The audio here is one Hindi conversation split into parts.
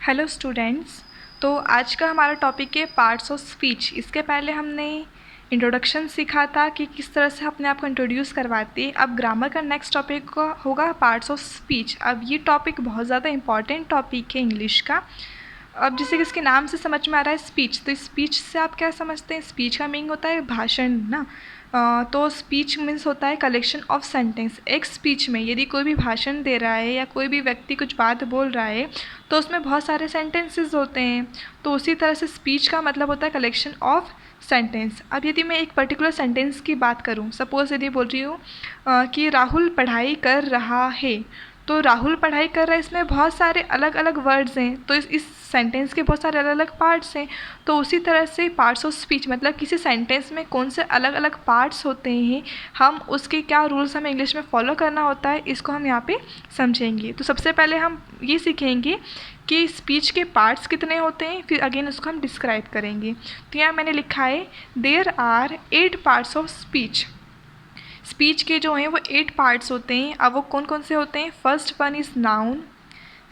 Hello students. तो आज का हमारा टॉपिक है पार्ट्स ऑफ स्पीच। इसके पहले हमने इंट्रोडक्शन सीखा था कि किस तरह से अपने आप को इंट्रोड्यूस करवाते हैं। अब ग्रामर का नेक्स्ट टॉपिक होगा पार्ट्स ऑफ स्पीच। अब ये टॉपिक बहुत ज़्यादा इंपॉर्टेंट टॉपिक है इंग्लिश का। अब जैसे कि इसके नाम से समझ में आ रहा है स्पीच, तो स्पीच से आप क्या समझते हैं? स्पीच का मीनिंग होता है भाषण ना। तो स्पीच मीन्स होता है कलेक्शन ऑफ सेंटेंस। एक स्पीच में यदि कोई भी भाषण दे रहा है या कोई भी व्यक्ति कुछ बात बोल रहा है तो उसमें बहुत सारे सेंटेंसेस होते हैं। तो उसी तरह से स्पीच का मतलब होता है कलेक्शन ऑफ सेंटेंस। अब यदि मैं एक पर्टिकुलर सेंटेंस की बात करूं, सपोज़ यदि बोल रही हूँ कि राहुल पढ़ाई कर रहा है, तो राहुल पढ़ाई कर रहा है, इसमें बहुत सारे अलग अलग वर्ड्स हैं, तो इस सेंटेंस के बहुत सारे अलग अलग पार्ट्स हैं। तो उसी तरह से पार्ट्स ऑफ स्पीच मतलब किसी सेंटेंस में कौन से अलग अलग पार्ट्स होते हैं, हम उसके क्या रूल्स हमें इंग्लिश में फॉलो करना होता है, इसको हम यहाँ पे समझेंगे। तो सबसे पहले हम ये सीखेंगे कि स्पीच के पार्ट्स कितने होते हैं, फिर अगेन उसको हम डिस्क्राइब करेंगे। तो यहाँ मैंने लिखा है there are 8 parts of speech. Speech के जो हैं वो 8 पार्ट्स होते हैं। अब वो कौन कौन से होते हैं? First one is noun,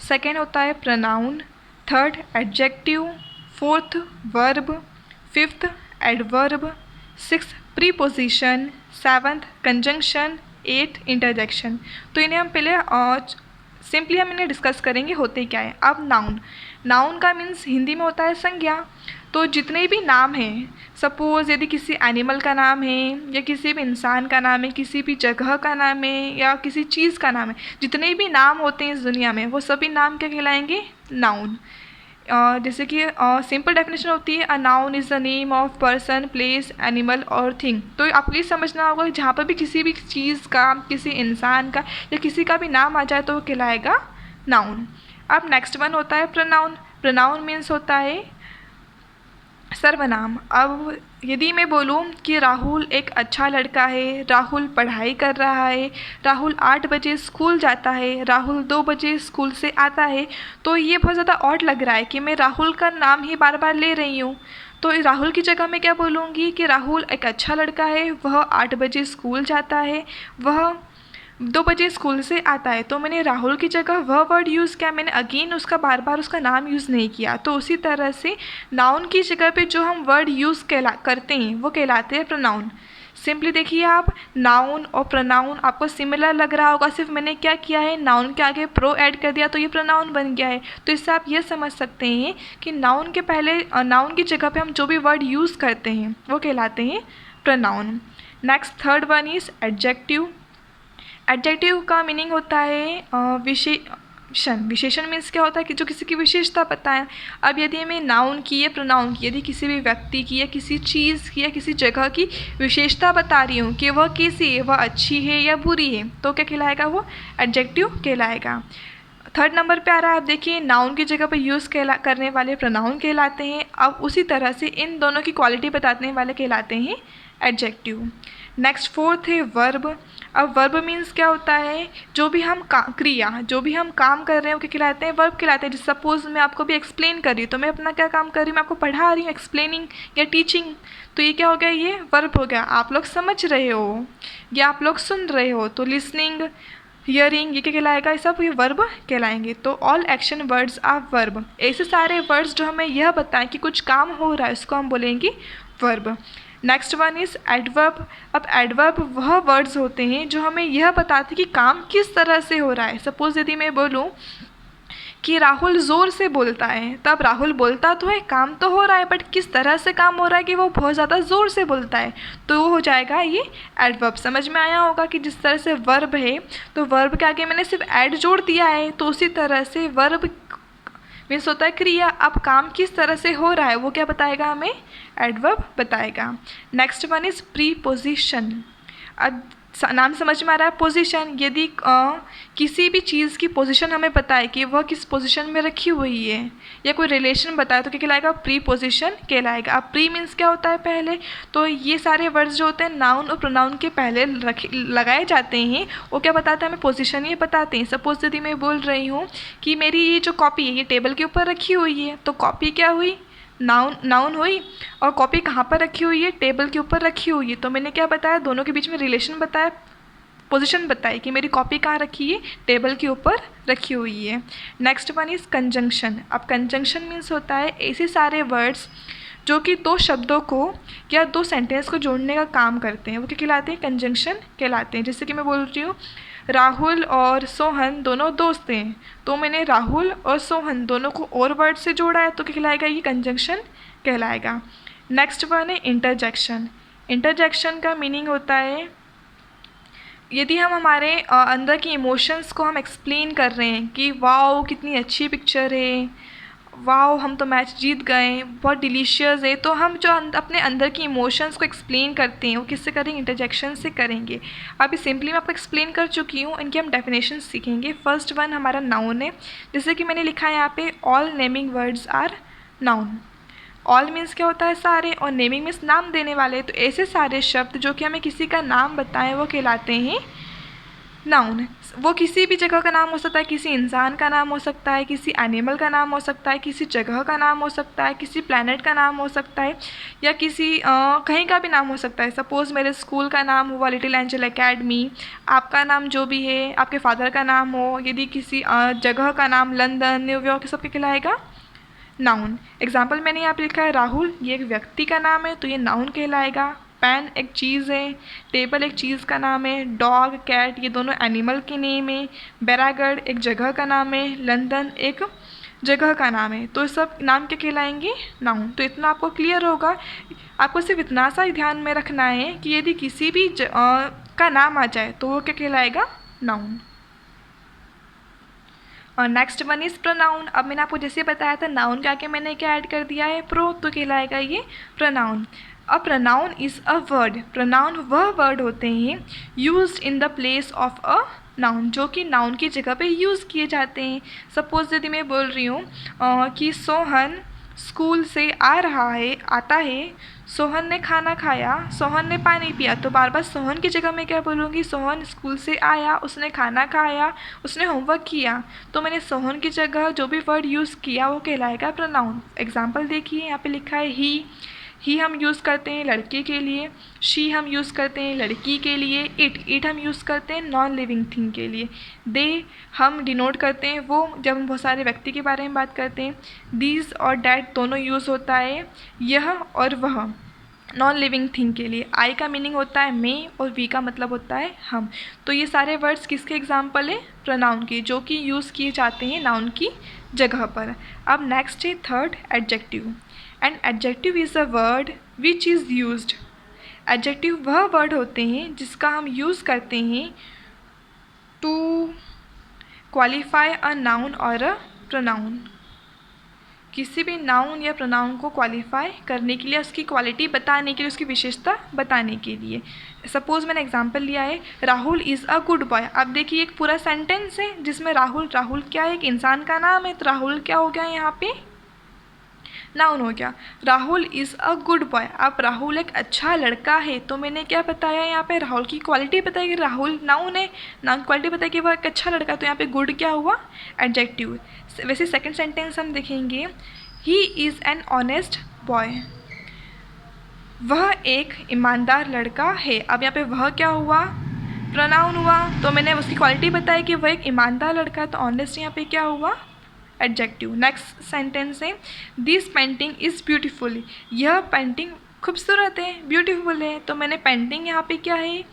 second होता है pronoun, third adjective, fourth verb, fifth adverb, sixth preposition, seventh conjunction, eighth interjection. तो इन्हें हम पहले सिंपली हम इन्हें डिस्कस करेंगे होते क्या है। अब नाउन, नाउन का मीन्स हिंदी में होता है संज्ञा। तो जितने भी नाम हैं, सपोज़ यदि किसी एनिमल का नाम है या किसी भी इंसान का नाम है, किसी भी जगह का नाम है या किसी चीज़ का नाम है, जितने भी नाम होते हैं इस दुनिया में वो सभी नाम क्या कहलाएंगे? नाउन। जैसे कि सिंपल डेफिनेशन होती है a noun is the name of person, place, animal और थिंग। तो आपको ये समझना होगा कि जहाँ पर भी किसी भी चीज़ का, किसी इंसान का या किसी का भी नाम आ जाए तो वो कहलाएगा नाउन। अब नेक्स्ट वन होता है प्रोनाउन। प्रोनाउन मीन्स होता है सर्वनाम। अब यदि मैं बोलूँ कि राहुल एक अच्छा लड़का है, राहुल पढ़ाई कर रहा है, राहुल 8 बजे स्कूल जाता है, राहुल 2 बजे स्कूल से आता है, तो ये बहुत ज़्यादा ऑड लग रहा है कि मैं राहुल का नाम ही बार बार ले रही हूँ। तो राहुल की जगह मैं क्या बोलूँगी कि राहुल एक अच्छा लड़का है, वह 8 बजे स्कूल जाता है, वह 2 बजे स्कूल से आता है। तो मैंने राहुल की जगह वह वर्ड यूज़ किया, मैंने अगेन उसका बार बार उसका नाम यूज़ नहीं किया। तो उसी तरह से नाउन की जगह पे जो हम वर्ड यूज़ करते हैं वो कहलाते हैं प्रोनाउन। सिंपली देखिए आप, नाउन और प्रोनाउन आपको सिमिलर लग रहा होगा, सिर्फ मैंने क्या किया है, नाउन के आगे प्रो ऐड कर दिया तो ये प्रोनाउन बन गया है। तो इससे आप ये समझ सकते हैं कि नाउन के पहले नाउन की जगह पे हम जो भी वर्ड यूज़ करते हैं वो कहलाते हैं pronoun. Next third one is adjective. Adjective का मीनिंग होता है विशेषण। विशेषण मीन्स क्या होता है कि जो किसी की विशेषता बताएं। अब यदि मैं नाउन की या प्रोनाउन की, यदि किसी भी व्यक्ति की या किसी चीज़ की या किसी जगह की विशेषता बता रही हूँ कि वह कैसी है, वह अच्छी है या बुरी है, तो क्या कहलाएगा? वो एडजेक्टिव कहलाएगा। थर्ड नंबर पे आ रहा है, आप देखिए नाउन की जगह पर यूज़ करने वाले प्रोनाउन कहलाते हैं। अब उसी तरह से इन दोनों की क्वालिटी बताने वाले कहलाते हैं एडजेक्टिव। नेक्स्ट फोर्थ है वर्ब। अब वर्ब मीन्स क्या होता है? जो भी हम क्रिया, जो भी हम काम कर रहे हैं वो क्या कहलाते हैं? वर्ब कहलाते हैं। जैसे सपोज मैं आपको भी एक्सप्लेन कर रही हूँ, तो मैं अपना क्या काम कर रही हूँ? मैं आपको पढ़ा रही हूँ, एक्सप्लेनिंग या टीचिंग। तो ये क्या हो गया? ये वर्ब हो गया। आप लोग समझ रहे हो या आप लोग सुन रहे हो, तो लिसनिंग, हियरिंग, ये क्या कहलाएगा? ये सब ये वर्ब कहलाएंगे। तो all action words are verb. ऐसे सारे वर्ड्स जो हमें यह बताएं कि कुछ काम हो रहा है, उसको हम बोलेंगे verb. Next one is adverb. अब एडवर्ब वह वर्ड्स होते हैं जो हमें यह बताते हैं कि काम किस तरह से हो रहा है। सपोज़ यदि मैं बोलूँ कि राहुल ज़ोर से बोलता है, तब राहुल बोलता तो है, काम तो हो रहा है, बट किस तरह से काम हो रहा है कि वो बहुत ज़्यादा ज़ोर से बोलता है, तो वो हो जाएगा ये एडवर्ब। समझ में आया होगा कि जिस तरह से वर्ब है तो वर्ब के आगे मैंने सिर्फ एड जोड़ दिया है, तो उसी तरह से वर्ब मीन्स होता है क्रिया। अब काम किस तरह से हो रहा है वो क्या बताएगा? हमें एडवर्ब बताएगा। Next one is preposition. अब नाम समझ में आ रहा है पोजीशन। यदि किसी भी चीज़ की पोजीशन हमें बताए कि वह किस पोजीशन में रखी हुई है या कोई रिलेशन बताए तो क्या कहलाएगा? प्रीपोजिशन कहलाएगा। अब प्री मीन्स क्या होता है? पहले। तो ये सारे वर्ड्स जो होते हैं नाउन और प्रोनाउन के पहले लगाए जाते हैं, वो क्या बताते हैं? हमें पोजीशन ये बताते हैं। सपोज यदि मैं बोल रही हूँ कि मेरी ये जो कॉपी है ये टेबल के ऊपर रखी हुई है, तो कॉपी क्या हुई? नाउन हुई। और कॉपी कहाँ पर रखी हुई है? टेबल के ऊपर रखी हुई है। तो मैंने क्या बताया? दोनों के बीच में रिलेशन बताया, पोजीशन बताई कि मेरी कॉपी कहाँ रखी है, टेबल के ऊपर रखी हुई है। Next one is conjunction. अब कंजंक्शन मीन्स होता है ऐसे सारे वर्ड्स जो कि दो शब्दों को या दो सेंटेंस को जोड़ने का काम करते हैं, वो क्या कहलाते हैं, कंजंक्शन कहलाते हैं। जैसे कि मैं बोल रही हूँ राहुल और सोहन दोनों दोस्त हैं, तो मैंने राहुल और सोहन दोनों को और वर्ड से जोड़ा है, तो क्या कहलाएगा, ये कंजंक्शन कहलाएगा। नेक्स्ट वन है इंटरजेक्शन। इंटरजेक्शन का मीनिंग होता है यदि हम हमारे अंदर की इमोशंस को हम एक्सप्लेन कर रहे हैं कि वाओ कितनी अच्छी पिक्चर है, वाओ हम तो मैच जीत गए, बहुत डिलीशियस है, तो हम जो अपने अंदर की इमोशंस को एक्सप्लेन करते हैं वो किससे करेंगे, इंटरजेक्शन से करेंगे। अभी सिंपली मैं आपको एक्सप्लेन कर चुकी हूँ, इनकी हम डेफिनेशन सीखेंगे। फर्स्ट वन हमारा नाउन है, जैसे कि मैंने लिखा है यहाँ पे all naming words are noun. All means क्या होता है, सारे, और नेमिंग मीन्स नाम देने वाले। तो ऐसे सारे शब्द जो कि हमें किसी का नाम बताएं वो कहलाते हैं नाउन। वो किसी भी जगह का नाम हो सकता है, किसी इंसान का नाम हो सकता है, किसी एनिमल का नाम हो सकता है, किसी जगह का नाम हो सकता है, किसी प्लैनेट का नाम हो सकता है, या किसी कहीं का भी नाम हो सकता है। सपोज़ मेरे स्कूल का नाम हुआ लिटिल एंजल एकेडमी, आपका नाम जो भी है, आपके फादर का नाम हो, यदि किसी जगह का नाम लंदन, न्यूयॉर्क, सब कहलाएगा नाउन। एग्जाम्पल मैंने यहाँ पे लिखा है राहुल, ये एक व्यक्ति का नाम है तो ये नाउन कहलाएगा। पेन एक चीज़ है, टेबल एक चीज़ का नाम है, डॉग, कैट ये दोनों एनिमल के नेम है, बैरागढ़ एक जगह का नाम है, लंदन एक जगह का नाम है, तो सब नाम क्या कहलाएंगे, नाउन। तो इतना आपको क्लियर होगा। आपको सिर्फ इतना सा ही ध्यान में रखना है कि यदि किसी भी का नाम आ जाए तो वो क्या कहलाएगा, नाउन। और नेक्स्ट वन इज़ प्रोनाउन। अब मैंने आपको जैसे बताया था नाउन के आगे मैंने क्या ऐड कर दिया है, प्रो, तो कहलाएगा ये pronoun. A pronoun is a word. Pronoun वह वर्ड होते हैं used in the place of a noun, जो कि नाउन की जगह पे यूज़ किए जाते हैं। सपोज यदि मैं बोल रही हूँ कि सोहन स्कूल से आ रहा है, आता है, सोहन ने खाना खाया, सोहन ने पानी पिया, तो बार बार सोहन की जगह मैं क्या बोलूँगी, सोहन स्कूल से आया, उसने खाना खाया, उसने होमवर्क किया, तो मैंने सोहन की जगह जो भी वर्ड यूज़ किया वो कहलाएगा प्रोनाउन। एग्जाम्पल देखिए, यहाँ पे लिखा है ही हम यूज़ करते हैं लड़के के लिए, शी हम यूज़ करते हैं लड़की के लिए, इट हम यूज़ करते हैं नॉन लिविंग थिंग के लिए, दे हम डिनोट करते हैं वो, जब हम बहुत सारे व्यक्ति के बारे में बात करते हैं। दीज और डैट दोनों यूज़ होता है यह और वह नॉन लिविंग थिंग के लिए। आई का मीनिंग होता है मैं और वी का मतलब होता है हम। तो ये सारे वर्ड्स किसके एग्जाम्पल हैं, प्रोनाउन के, जो कि यूज़ किए जाते हैं नाउन की जगह पर। अब नेक्स्ट है third, adjective. And adjective is a word which is used. Adjective वह वर्ड होते हैं जिसका हम यूज़ करते हैं टू क्वालिफाई अ नाउन और अ प्रोनाउन। किसी भी नाउन या प्रोनाउन को क्वालिफाई करने के लिए, उसकी क्वालिटी बताने के लिए, उसकी विशेषता बताने के लिए। सपोज़ मैंने एग्जांपल लिया है Rahul is a good boy. अब देखिए एक पूरा सेंटेंस है जिसमें राहुल क्या है, एक इंसान का नाम है, तो राहुल क्या हो गया यहाँ पे, नाउन हो गया। Rahul is a good boy, अब राहुल एक अच्छा लड़का है, तो मैंने क्या बताया यहाँ पे, राहुल की क्वालिटी बताई कि राहुल नाउन है, नाउन क्वालिटी बताई कि वह एक अच्छा लड़का, तो यहाँ पे गुड क्या हुआ, एडजेक्टिव। वैसे सेकंड सेंटेंस हम देखेंगे, he is an honest boy, वह एक ईमानदार लड़का है। अब यहाँ पे वह क्या हुआ, प्रोनाउन हुआ, तो मैंने उसकी क्वालिटी बताई कि वह एक ईमानदार लड़का है, तो ऑनेस्ट यहाँ पे क्या हुआ, एडजेक्टिव। नेक्स्ट सेंटेंस है दिस पेंटिंग इज़ ब्यूटीफुल, यह पेंटिंग खूबसूरत है, ब्यूटीफुल है, तो मैंने पेंटिंग यहाँ पे क्या है,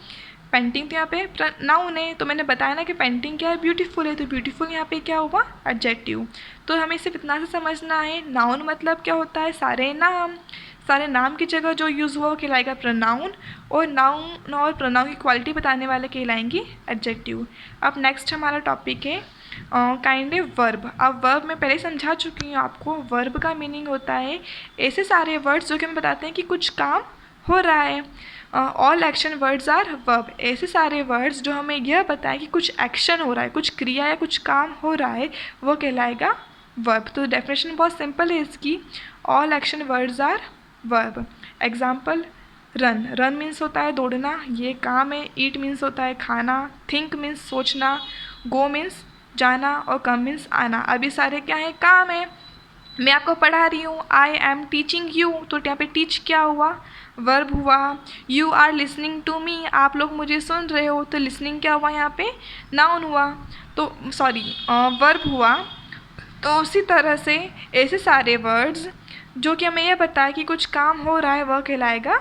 पेंटिंग तो यहाँ पे नाउन है, तो मैंने बताया ना कि पेंटिंग क्या है, ब्यूटीफुल है, तो ब्यूटीफुल यहाँ पे क्या हुआ, एडजेक्टिव। तो हमें सिर्फ इतना से समझना है नाउन मतलब क्या होता है, सारे नाम की जगह जो यूज़ हुआ वो कहलाएगा प्रोनाउन, और नाउन और प्रोनाउन की क्वालिटी बताने वाले कहलाएंगे एडजेक्टिव। अब नेक्स्ट हमारा टॉपिक है काइंड ऑफ वर्ब। अब वर्ब मैं पहले समझा चुकी हूँ आपको। वर्ब का मीनिंग होता है ऐसे सारे वर्ड्स जो कि हमें बताते हैं कि कुछ काम हो रहा है। All action words are verb. ऐसे सारे वर्ड्स जो हमें यह बताएं कि कुछ एक्शन हो रहा है, कुछ क्रिया या कुछ काम हो रहा है, वो कहलाएगा वर्ब। तो डेफिनेशन बहुत सिंपल है इसकी, all action words are verb. Example run means होता है दौड़ना, ये काम है। ईट मीन्स होता है खाना। थिंक मीन्स सोचना। गो मीन्स जाना, और कम मीन्स आना। अभी सारे क्या है, काम है। मैं आपको पढ़ा रही हूँ, आई एम टीचिंग यू, तो यहाँ पे टीच क्या हुआ, वर्ब हुआ। You are listening to me, आप लोग मुझे सुन रहे हो, तो लिसनिंग क्या हुआ यहाँ पे, नाउन हुआ, तो सॉरी वर्ब हुआ। तो उसी तरह से ऐसे सारे वर्ड्स जो कि हमें यह बताए कि कुछ काम हो रहा है वह कहलाएगा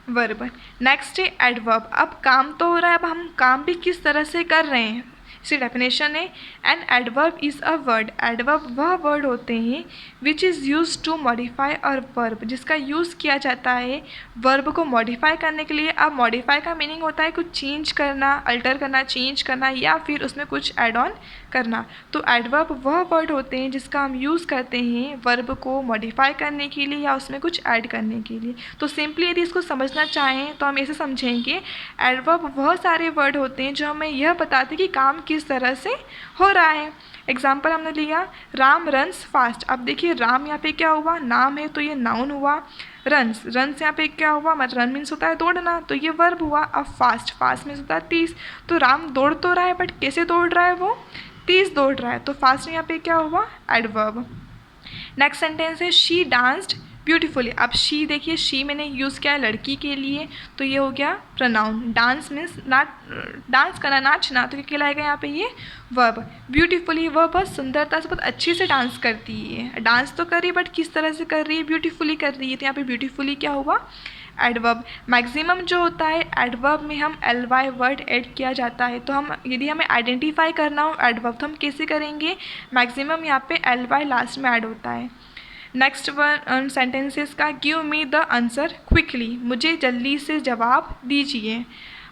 वर्ब। नेक्स्ट है एडवर्ब। अब काम तो हो रहा है, अब हम काम भी किस तरह से कर रहे हैं, इसकी डेफिनेशन है an adverb is a word. Adverb वह वर्ड होते हैं which is use to modify a verb, जिसका यूज़ किया जाता है वर्ब को मॉडिफाई करने के लिए। अब मॉडिफाई का मीनिंग होता है कुछ चेंज करना, अल्टर करना, चेंज करना, या फिर उसमें कुछ ऐड ऑन करना। तो एडवर्ब वह वर्ड होते हैं जिसका हम यूज़ करते हैं वर्ब को मॉडिफाई करने के लिए या उसमें कुछ ऐड करने के लिए। तो सिंपली यदि इसको समझना चाहें तो हम ऐसे समझेंगे, एडवर्ब वह सारे वर्ड होते हैं जो हमें यह बताते हैं कि काम किस तरह से हो रहा है। एग्जाम्पल हमने लिया राम रन्स फास्ट। अब देखिए राम यहाँ पे क्या हुआ, नाम है तो ये नाउन हुआ। रन्स, रन्स यहाँ पे क्या हुआ, मतलब रन मीन्स होता है दौड़ना, तो ये वर्ब हुआ। अब फास्ट, फास्ट मीन्स होता है तेज, तो राम दौड़ तो रहा है बट कैसे दौड़ रहा है, वो तेज दौड़ रहा है, तो फास्ट यहाँ पे क्या हुआ, एडवर्ब। नेक्स्ट सेंटेंस है शी डांस्ड ब्यूटीफुली। अब शी देखिए, शी मैंने यूज़ किया है लड़की के लिए, तो ये हो गया प्रोनाउन। डांस मीन्स डांस करना, नाचना, तो क्या कहलाएगा यहाँ पे ये वर्ब। ब्यूटीफुली वह बहुत सुंदरता से, बहुत अच्छे से डांस करती है। डांस तो कर रही है बट किस तरह से कर रही है, ब्यूटीफुली कर रही है, तो यहाँ पे ब्यूटीफुली क्या हुआ, एडवर्ब। मैक्सिमम जो होता है एडवर्ब में हम ly वर्ड ऐड किया जाता है, तो हम यदि हमें आइडेंटिफाई करना हो एडवर्ब तो हम कैसे करेंगे, मैक्सिमम यहाँ पे ly लास्ट में ऐड होता है। नेक्स्ट वन सेंटेंसेस का, give me the answer quickly, मुझे जल्दी से जवाब दीजिए।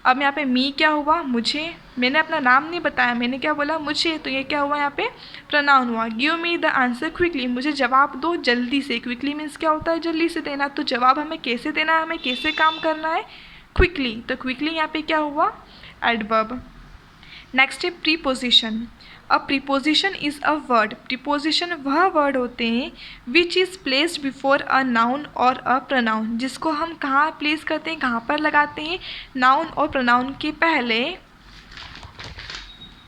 अब यहाँ पे मी क्या हुआ, मुझे, मैंने अपना नाम नहीं बताया, मैंने क्या बोला, मुझे, तो ये क्या हुआ यहाँ पे प्रोनाउन हुआ। Give me the answer quickly, मुझे जवाब दो जल्दी से। क्विकली मीन्स क्या होता है, जल्दी से देना, तो जवाब हमें कैसे देना है, हमें कैसे काम करना है, क्विकली, तो क्विकली यहाँ पे क्या हुआ, एडवर्ब। नेक्स्ट है preposition. A preposition is a word. Preposition वह वर्ड होते हैं which is placed before a noun और अ प्रोनाउन, जिसको हम कहाँ प्लेस करते हैं, कहाँ पर लगाते हैं, नाउन और प्रोनाउन के पहले,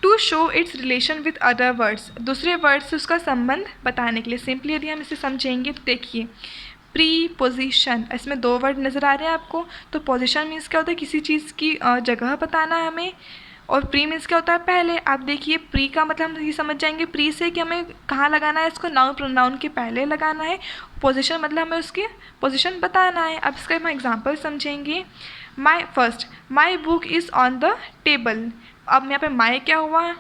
to show its relation with other words, दूसरे वर्ड से उसका संबंध बताने के लिए। सिंपली यदि हम इसे समझेंगे तो देखिए, प्री पोजिशन, इसमें दो वर्ड नज़र आ रहे हैं आपको, तो पोजिशन मीन्स क्या होता है, किसी चीज़ की जगह बताना है हमें, और प्री मीन्स क्या होता है, पहले। आप देखिए प्री का मतलब हम ये समझ जाएंगे प्री से कि हमें कहाँ लगाना है इसको, नाउन प्रोनाउन के पहले लगाना है। पोजीशन मतलब हमें उसकी पोजीशन बताना है। अब इसका हम एग्जांपल समझेंगे। My book is on the table. अब यहाँ पे माई क्या हुआ,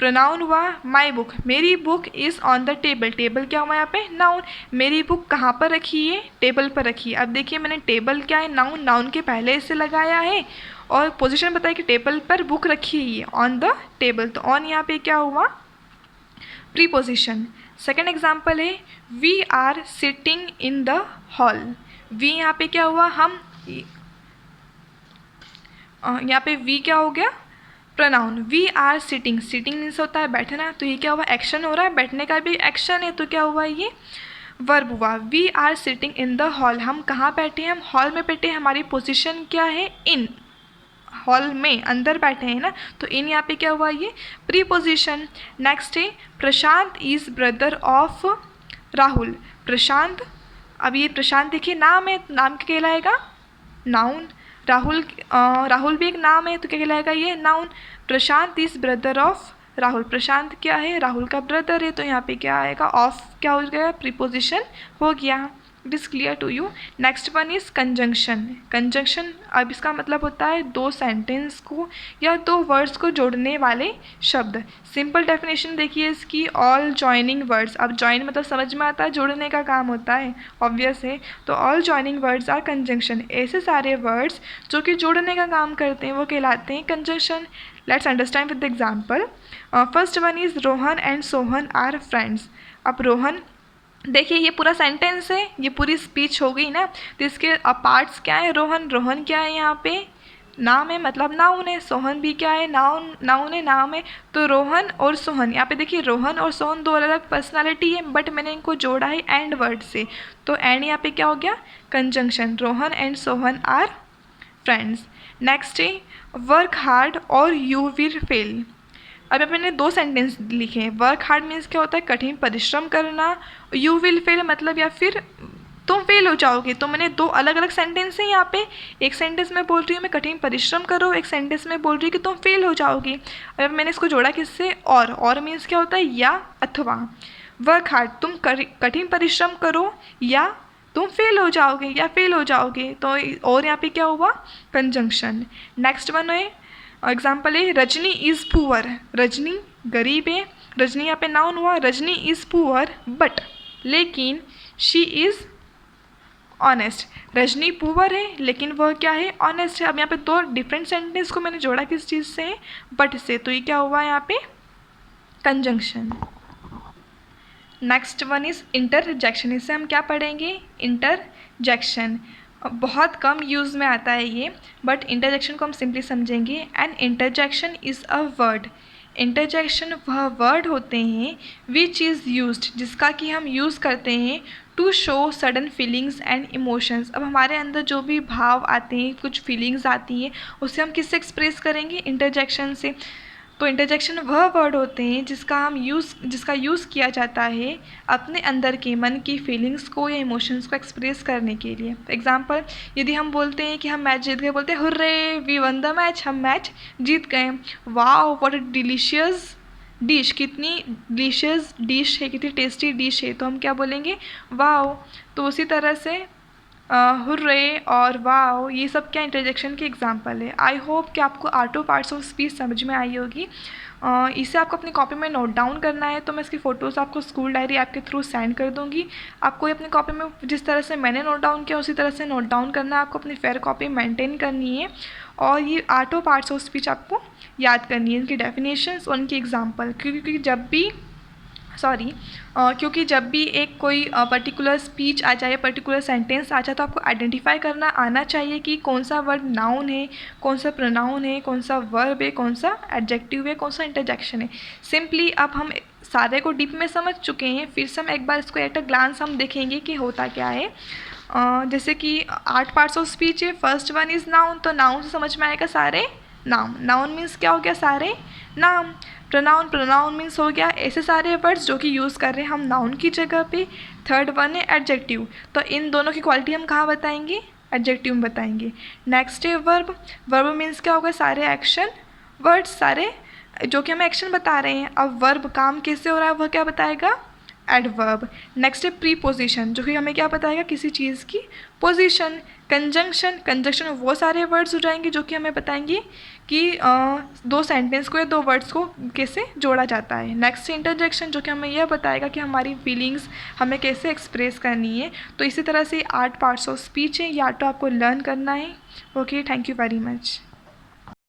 प्रोनाउन हुआ। माई बुक, मेरी book is on the table, table क्या हुआ यहाँ पे, नाउन। मेरी बुक कहाँ पर रखी है, टेबल पर रखी है। अब देखिए मैंने टेबल क्या है, नाउन, नाउन के पहले इसे लगाया है, और पोजीशन बताया कि टेबल पर बुक रखी है ऑन द टेबल, तो ऑन यहाँ पे क्या हुआ, प्रीपोजिशन। सेकेंड एग्जाम्पल है we are sitting in the hall. We यहाँ पे क्या हुआ, हम यहाँ पे वी क्या हो गया, pronoun. We are sitting, sitting means होता है बैठना, तो ये क्या हुआ, एक्शन हो रहा है, बैठने का भी एक्शन है, तो क्या हुआ, ये वर्ब हुआ। We are sitting in the hall, हम कहाँ बैठे हैं, हम हॉल में बैठे हैं, हमारी पोजीशन क्या है, इन, हॉल में अंदर बैठे हैं ना, तो इन यहाँ पे क्या हुआ, ये प्रीपोजिशन। नेक्स्ट है प्रशांत इज़ ब्रदर ऑफ राहुल। प्रशांत, अब ये प्रशांत देखिए नाम है, नाम क्या कहलाएगा, नाउन। राहुल, राहुल भी एक नाम है, तो क्या कहलाएगा, ये noun. Prashant is brother of Rahul, Prashant क्या है, राहुल का ब्रदर है, तो यहाँ पे क्या आएगा, ऑफ क्या हो गया, प्रीपोजिशन हो गया। It is clear to you. Next one is conjunction. Conjunction, अब इसका मतलब होता है दो सेंटेंस को या दो वर्ड्स को जोड़ने वाले शब्द। सिंपल डेफिनेशन देखिए इसकी, ऑल जॉइनिंग वर्ड्स। अब जॉइन मतलब समझ में आता है, जोड़ने का काम होता है, ऑब्वियस है, तो all joining words are conjunction. ऐसे सारे वर्ड्स जो कि जोड़ने का काम करते हैं वो कहलाते हैं conjunction. Let's understand with example. First one is Rohan and Sohan are friends. अब रोहन, देखिए ये पूरा सेंटेंस है, ये पूरी स्पीच हो गई ना, तो इसके पार्ट्स क्या है, रोहन, रोहन क्या है यहाँ पे, नाम है, मतलब नाउन है। सोहन भी क्या है, नाउन, नाउन है, नाम है। तो रोहन और सोहन, यहाँ पे देखिए रोहन और सोहन दो अलग अलग पर्सनालिटी है, बट मैंने इनको जोड़ा है एंड वर्ड से, तो एंड यहाँ पे क्या हो गया, conjunction. Rohan and Sohan are friends. Next है वर्क हार्ड और यू विल फेल। अब मैंने 2 सेंटेंस लिखे हैं। वर्क हार्ड मीन्स क्या होता है, कठिन परिश्रम करना। यू विल फेल मतलब या फिर तुम फेल हो जाओगे। तो मैंने 2 अलग अलग सेंटेंस हैं यहाँ पे। एक सेंटेंस में बोल रही हूँ मैं कठिन परिश्रम करो, एक सेंटेंस में बोल रही हूँ कि तुम फेल हो जाओगे। अब मैंने इसको जोड़ा किससे, और मीन्स क्या होता है या अथवा। वर्क हार्ड तुम कठिन परिश्रम करो या तुम फेल हो जाओगे या फेल हो जाओगे। तो और यहाँ पे क्या हुआ, कंजंक्शन। नेक्स्ट वन है एग्जाम्पल है रजनी इज़ पुअर। रजनी गरीब है, रजनी यहाँ पे नाउन हुआ। रजनी इज़ पुअर बट लेकिन she is honest. Rajni poor है लेकिन वह क्या है, ऑनेस्ट है। अब यहाँ पे 2 डिफरेंट सेंटेंस को मैंने जोड़ा किस चीज़ से, बट से। तो ये क्या हुआ यहाँ पे, conjunction. Next one is interjection. इसे हम क्या पढ़ेंगे, इंटरजेक्शन। बहुत कम यूज़ में आता है ये, बट इंटरजेक्शन को हम सिंपली समझेंगे। An interjection is a word. Interjection वह वर्ड होते हैं विच इज़ यूज्ड, जिसका कि हम यूज़ करते हैं to show sudden feelings and emotions. अब हमारे अंदर जो भी भाव आते हैं, कुछ फीलिंग्स आती हैं, उसे हम किससे एक्सप्रेस करेंगे, इंटरजेक्शन से। तो इंटरजेक्शन वह वर्ड होते हैं जिसका यूज़ किया जाता है अपने अंदर के मन की फीलिंग्स को या इमोशंस को एक्सप्रेस करने के लिए। एग्जांपल, यदि हम बोलते हैं कि हम मैच जीत गए, बोलते हैं hurray we won the match, हम मैच जीत गए। Wow what a delicious dish, कितनी डिलीशियस डिश है, कितनी टेस्टी डिश है। तो हम क्या बोलेंगे, वाओ। तो उसी तरह से हुर्रे और वाओ, ये सब क्या इंटरजेक्शन के एग्जाम्पल है। आई होप कि आपको art of parts of speech समझ में आई होगी। इसे आपको अपनी कॉपी में नोट डाउन करना है, तो मैं इसकी फ़ोटोज़ आपको स्कूल डायरी आपके थ्रू सेंड कर दूँगी। आपको अपनी कॉपी में जिस तरह से मैंने नोट डाउन किया उसी तरह से नोट डाउन करना है। आपको अपनी फेयर कॉपी मेंटेन करनी है और ये art of parts of speech आपको याद करनी है, इनकी डेफिनेशंस और उनकी एग्जाम्पल। क्योंकि जब भी एक कोई पर्टिकुलर स्पीच आ जाए, पर्टिकुलर सेंटेंस आ जाए, तो आपको आइडेंटिफाई करना आना चाहिए कि कौन सा वर्ड नाउन है, कौन सा प्रोनाउन है, कौन सा वर्ब है, कौन सा एडजेक्टिव है, कौन सा इंटरजेक्शन है। सिंपली अब हम सारे को डीप में समझ चुके हैं, फिर से हम एक बार इसको एट अ ग्लांस हम देखेंगे कि होता क्या है। जैसे कि 8 पार्ट्स ऑफ स्पीच है। फर्स्ट वन इज़ नाउन, तो नाउन से समझ में आएगा सारे नाम। नाउन मीन्स क्या हो गया, सारे नाम। प्रोनाउन मीन्स हो गया ऐसे सारे वर्ड्स जो कि यूज़ कर रहे हैं हम नाउन की जगह पे। थर्ड वन है एडजेक्टिव, तो इन दोनों की क्वालिटी हम कहाँ बताएंगे, एडजेक्टिव में बताएंगे। नेक्स्ट है वर्ब। वर्ब मीन्स क्या होगा, सारे एक्शन वर्ड्स, सारे जो कि हमें एक्शन बता रहे हैं। अब वर्ब काम कैसे हो रहा है वह क्या बताएगा, एडवर्ब। नेक्स्ट है प्रीपोजिशन, जो कि हमें क्या बताएगा, किसी चीज़ की पोजीशन। कंजंक्शन वो सारे वर्ड्स हो जाएंगे जो कि हमें बताएंगे कि 2 सेंटेंस को या 2 वर्ड्स को कैसे जोड़ा जाता है। नेक्स्ट इंटरजेक्शन, जो कि हमें यह बताएगा कि हमारी फीलिंग्स हमें कैसे एक्सप्रेस करनी है। तो इसी तरह से 8 पार्ट्स ऑफ स्पीच है, या तो आपको लर्न करना है। Okay, thank you very much.